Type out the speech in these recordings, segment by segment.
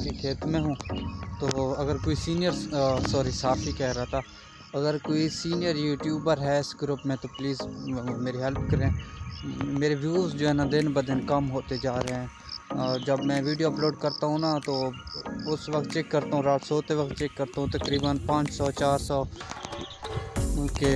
के खेत में हूँ। तो अगर कोई साफ़ी कह रहा था, अगर कोई सीनियर यूट्यूबर है इस ग्रुप में तो प्लीज़ मेरी हेल्प करें। मेरे व्यूज़ जो है ना दिन ब दिन कम होते जा रहे हैं। और जब मैं वीडियो अपलोड करता हूँ ना तो उस वक्त चेक करता हूँ, रात सोते वक्त चेक करता हूँ, तकरीबन 500-400 के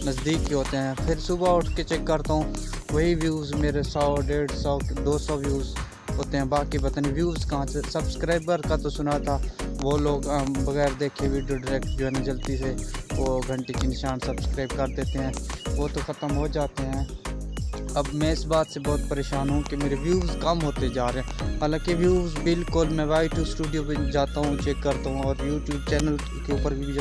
नज़दीक ही होते हैं। फिर सुबह उठ के चेक करता हूँ, वही व्यूज़ मेरे 100-150-200 व्यूज़ होते हैं। बाकी पता नहीं व्यूज़ कहाँ से। सब्सक्राइबर का तो सुना था वो लोग बगैर देखे वीडियो डायरेक्ट जो है ना जल्दी से वो घंटे की निशान सब्सक्राइब कर देते हैं, वो तो ख़त्म हो जाते हैं। अब मैं इस बात से बहुत परेशान हूँ कि मेरे व्यूज़ कम होते जा रहे हैं। हालांकि व्यूज़ बिल्कुल मैं Y2 स्टूडियो पे जाता हूँ, चेक करता हूँ और यूट्यूब चैनल के ऊपर भी